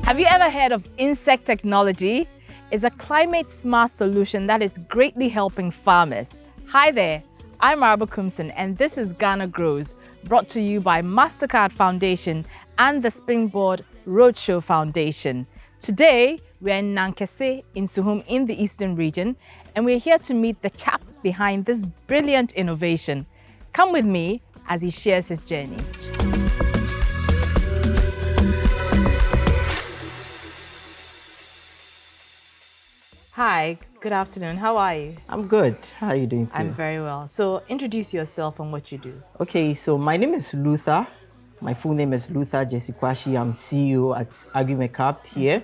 Have you ever heard of insect technology? It's a climate-smart solution that is greatly helping farmers. Hi there, I'm Arba Kumson, and this is Ghana Grows, brought to you by Mastercard Foundation and the Springboard Road Show Foundation. Today, we're in Nankese in Suhum in the Eastern region, and we're here to meet the chap behind this brilliant innovation. Come with me as he shares his journey. Hi, good afternoon. How are you? I'm good. How are you doing today? I'm very well. So introduce yourself and what you do. Okay, so my name is Luther. My full name is Luther Jesse Kwashi. I'm CEO at Agrimercarb here,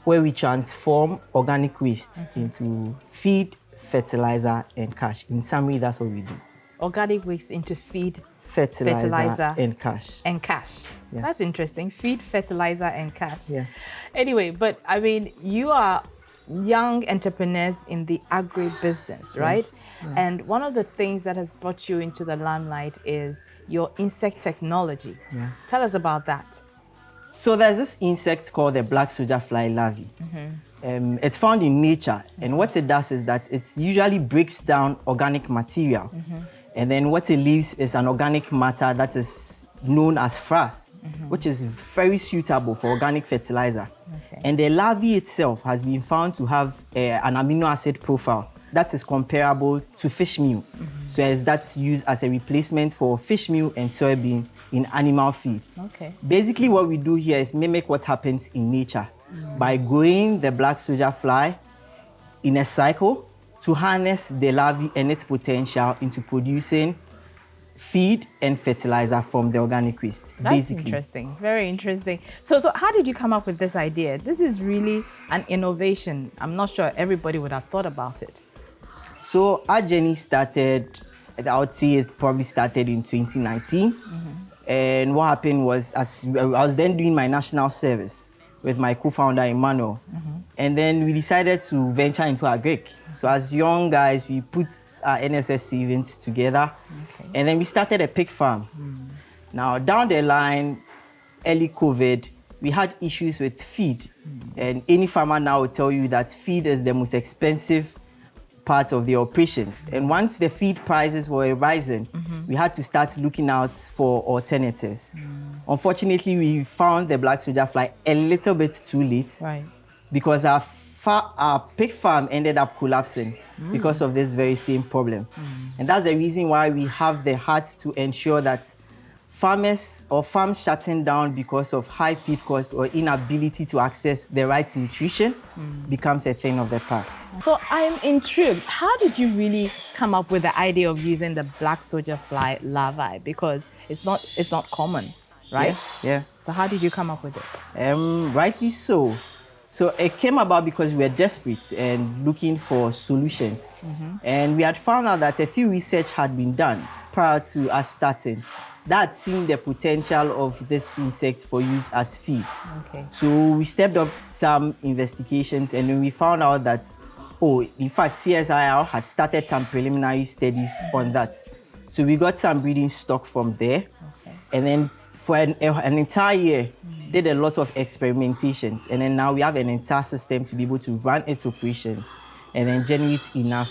where we transform organic waste into feed, fertilizer, and cash. In summary, that's what we do. Organic waste into feed, Fertilizer and cash. And cash. Yeah. That's interesting. Feed, fertilizer, and cash. Yeah. Anyway, but I mean, you are young entrepreneurs in the agri-business, right? Yeah. And one of the things that has brought you into the limelight is your insect technology. Yeah. Tell us about that. So there's this insect called the black soldier fly larvae. It's found in nature, and what it does is that it usually breaks down organic material, and then what it leaves is an organic matter that is known as frass, which is very suitable for organic fertilizer. Okay. And the larvae itself has been found to have an amino acid profile that is comparable to fish meal. So as that's used as a replacement for fish meal and soybean in animal feed. Okay. Basically what we do here is mimic what happens in nature by growing the black soldier fly in a cycle to harness the larvae and its potential into producing feed and fertilizer from the organic waste. That's basically. Interesting, very interesting. So how did you come up with this idea? This is really an innovation. I'm not sure everybody would have thought about it. So our journey started, I would say it probably started in 2019. And what happened was, I was then doing my national service with my co-founder Emmanuel. And then we decided to venture into agric. So as young guys, we put our NSS savings together. And then we started a pig farm. Now down the line, early COVID, we had issues with feed. And any farmer now will tell you that feed is the most expensive part of the operations. And once the feed prices were rising, we had to start looking out for alternatives. Unfortunately, we found the black soldier fly a little bit too late, Right. because our pig farm ended up collapsing because of this very same problem. And that's the reason why we have the heart to ensure that farmers or farms shutting down because of high feed costs or inability to access the right nutrition becomes a thing of the past. So I'm intrigued. How did you really come up with the idea of using the black soldier fly larvae? Because it's not common, right? Yeah. So how did you come up with it? Rightly so. So it came about because we were desperate and looking for solutions. And we had found out that a few research had been done prior to us starting that seen the potential of this insect for use as feed. Okay. So we stepped up some investigations, and then we found out that, in fact, CSIR had started some preliminary studies on that. So we got some breeding stock from there. Okay. And then for an entire year, did a lot of experimentations. And then now we have an entire system to be able to run its operations and then generate enough,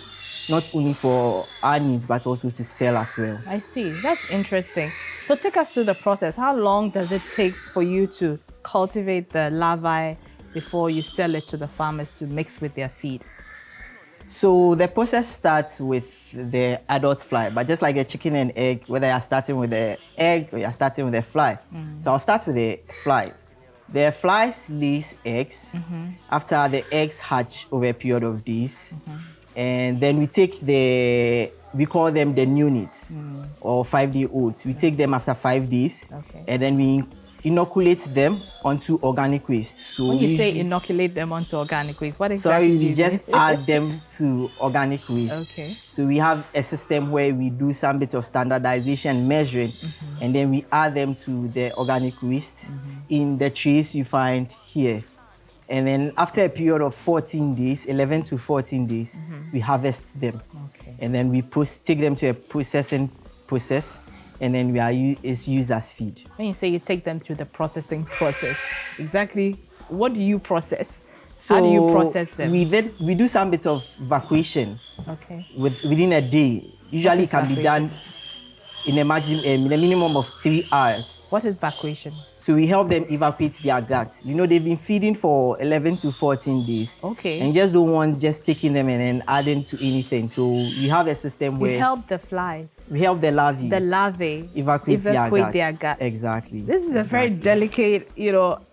not only for our needs, but also to sell as well. I see. That's interesting. So take us through the process. How long does it take for you to cultivate the larvae before you sell it to the farmers to mix with their feed? So the process starts with the adult fly, but just like a chicken and egg, whether you're starting with the egg or you're starting with the fly. So I'll start with the fly. The flies lays eggs. After the eggs hatch over a period of days, and then we call them the neonates or 5-day-olds. We take them after 5 days, and then we inoculate them onto organic waste. So when you say inoculate them onto organic waste, what exactly do you we just mean? add them to organic waste. Okay. So we have a system where we do some bit of standardization measuring, and then we add them to the organic waste in the trays you find here. And then after a period of 14 days, 11 to 14 days, we harvest them. Okay. And then we take them to a processing process, and then it's used as feed. When you say you take them through the processing process, exactly what do you process? So how do you process them? We do some bits of evacuation. Okay. Within a day. Usually it can be done in a minimum of 3 hours. What is evacuation? So we help them evacuate their guts. You know, they've been feeding for 11 to 14 days. Okay. And just don't want just taking them and then adding to anything. So we have a system where... You help the flies. We help the larvae. The larvae evacuate their guts. Exactly. This is a very delicate,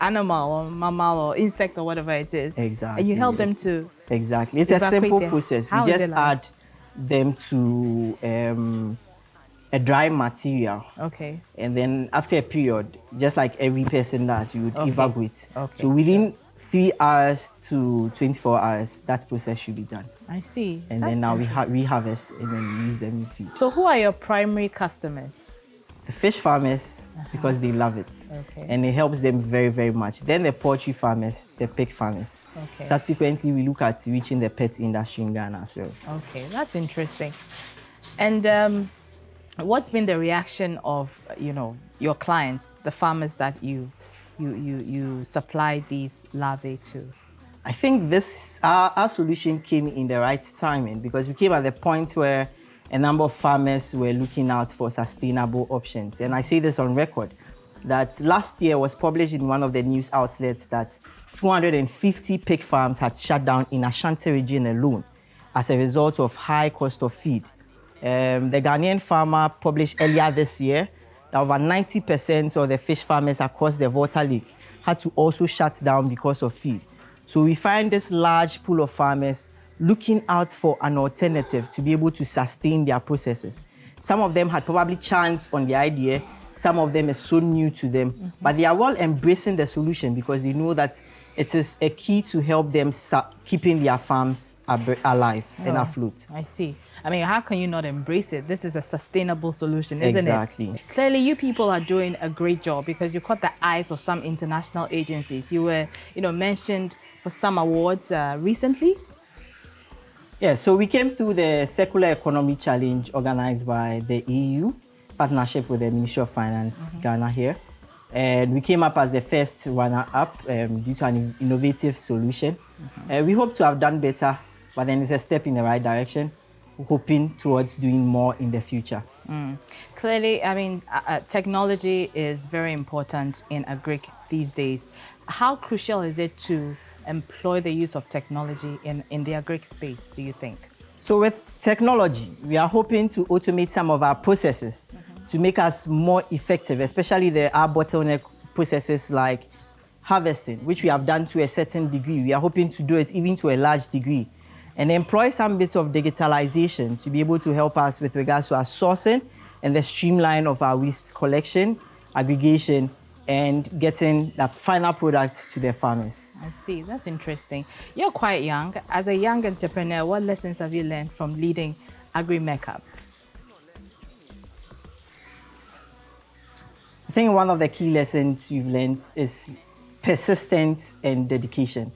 animal or mammal or insect or whatever it is. Exactly. And you help them to... Exactly. It's a simple process. We just add them to... a dry material. Okay. And then after a period, just like every person does, you would evacuate. Okay. So within 3 hours to 24 hours, that process should be done. I see. And then now we harvest and then we use them in feed. So who are your primary customers? The fish farmers, because they love it. Okay. And it helps them very, very much. Then the poultry farmers, the pig farmers. Okay. Subsequently, we look at reaching the pet industry in Ghana as well. Okay, that's interesting. And what's been the reaction of your clients, the farmers that you supply these larvae to? I think our solution came in the right timing, because we came at the point where a number of farmers were looking out for sustainable options. And I say this on record, that last year was published in one of the news outlets that 250 pig farms had shut down in Ashanti region alone as a result of high cost of feed. The Ghanaian farmer published earlier this year that over 90% of the fish farmers across the Volta Lake had to also shut down because of feed. So we find this large pool of farmers looking out for an alternative to be able to sustain their processes. Some of them had probably chanced on the idea, some of them are so new to them, but they are well embracing the solution because they know that it is a key to help them keeping their farms alive and afloat. I see. I mean, how can you not embrace it? This is a sustainable solution, isn't it? Exactly. Clearly, you people are doing a great job because you caught the eyes of some international agencies. You were, mentioned for some awards recently. Yeah, so we came through the Circular Economy Challenge organized by the EU, partnership with the Ministry of Finance, Ghana here. And we came up as the first runner-up due to an innovative solution. We hope to have done better, but then it's a step in the right direction, hoping towards doing more in the future. Clearly, I mean, technology is very important in agric these days. How crucial is it to employ the use of technology in the agric space, do you think? So with technology, we are hoping to automate some of our processes to make us more effective, especially our bottleneck processes like harvesting, which we have done to a certain degree. We are hoping to do it even to a large degree, and employ some bits of digitalization to be able to help us with regards to our sourcing and the streamline of our waste collection, aggregation, and getting that final product to the farmers. I see. That's interesting. You're quite young. As a young entrepreneur, what lessons have you learned from leading Agrimercarb? I think one of the key lessons we've learned is persistence and dedication.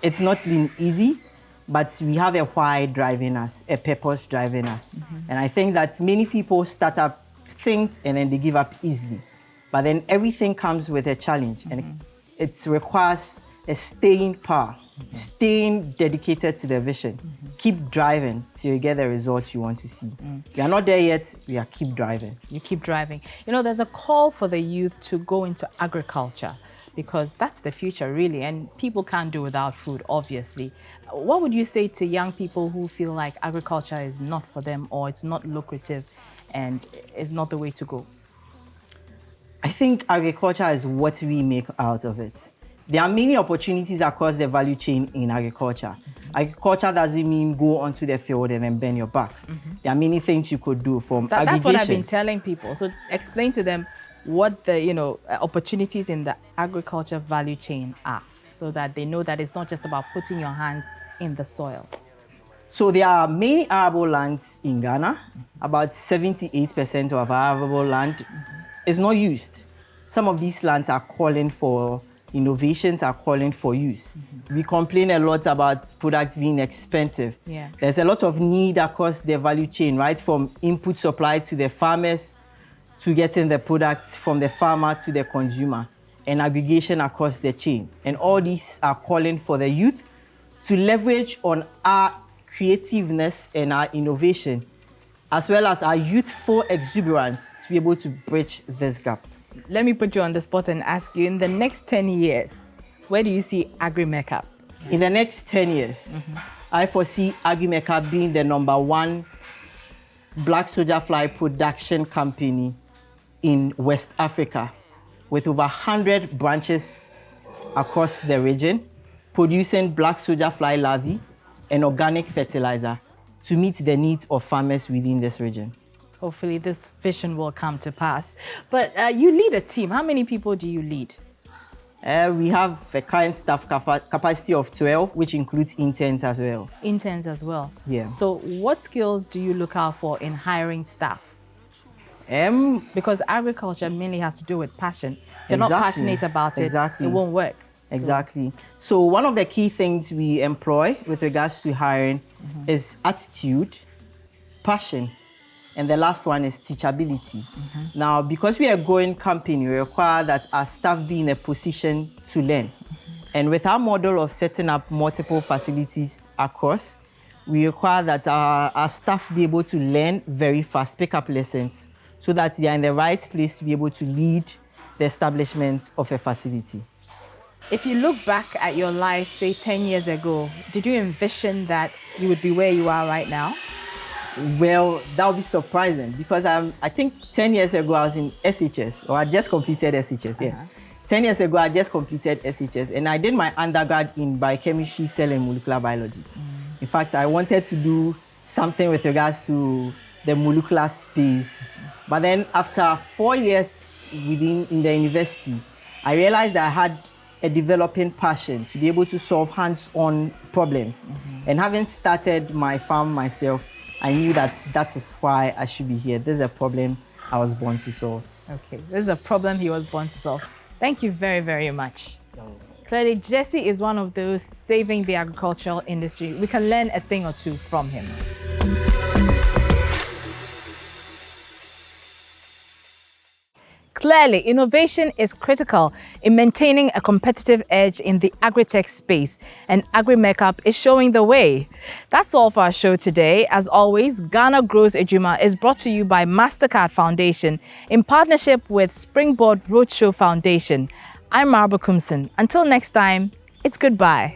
It's not been easy, but we have a why driving us, a purpose driving us. And I think that many people start up things and then they give up easily. But then everything comes with a challenge, and it requires a staying power, staying dedicated to the vision. Keep driving till you get the results you want to see. We are not there yet, we are keep driving. You keep driving. There's a call for the youth to go into agriculture because that's the future really, and people can't do without food, obviously. What would you say to young people who feel like agriculture is not for them or it's not lucrative and is not the way to go? I think agriculture is what we make out of it. There are many opportunities across the value chain in agriculture. Agriculture doesn't mean go onto the field and then bend your back. There are many things you could do from aggregation. That's what I've been telling people. So explain to them what the opportunities in the agriculture value chain are, so that they know that it's not just about putting your hands in the soil. So there are many arable lands in Ghana. About 78% of our arable land is not used. Some of these lands are calling for innovations, are calling for use. We complain a lot about products being expensive. Yeah. There's a lot of need across the value chain, right? From input supply to the farmers, to getting the products from the farmer to the consumer. and aggregation across the chain. And all these are calling for the youth to leverage on our creativeness and our innovation, as well as our youthful exuberance to be able to bridge this gap. Let me put you on the spot and ask you, in the next 10 years, where do you see Agrimercarb? In the next 10 years, I foresee Agrimercarb being the #1 black soldier fly production company in West Africa, with over 100 branches across the region, producing black soldier fly larvae and organic fertilizer to meet the needs of farmers within this region. Hopefully this vision will come to pass. But you lead a team. How many people do you lead? We have a current staff capacity of 12, which includes interns as well. Interns as well? Yeah. So what skills do you look out for in hiring staff? Because agriculture mainly has to do with passion. If you're not passionate about it, it won't work. Exactly. So one of the key things we employ with regards to hiring is attitude, passion, and the last one is teachability. Now, because we are a growing company, we require that our staff be in a position to learn. And with our model of setting up multiple facilities across, we require that our staff be able to learn very fast, pick up lessons, so that they are in the right place to be able to lead the establishment of a facility. If you look back at your life, say 10 years ago, did you envision that you would be where you are right now? Well, that would be surprising, because I think 10 years ago I was in SHS, or I just completed SHS, yeah. 10 years ago I just completed SHS, and I did my undergrad in biochemistry, cell and molecular biology. In fact, I wanted to do something with regards to the molecular space. But then after 4 years in the university, I realized that I had a developing passion to be able to solve hands-on problems. And having started my farm myself, I knew that is why I should be here. This is a problem I was born to solve. Okay, this is a problem he was born to solve. Thank you very, very much. Clearly, Jesse is one of those saving the agricultural industry. We can learn a thing or two from him. Clearly, innovation is critical in maintaining a competitive edge in the agri-tech space, and Agrimercarb is showing the way. That's all for our show today. As always, Ghana Grows Edwuma is brought to you by Mastercard Foundation in partnership with Springboard Road Show Foundation. I'm Marba Kumson. Until next time, it's goodbye.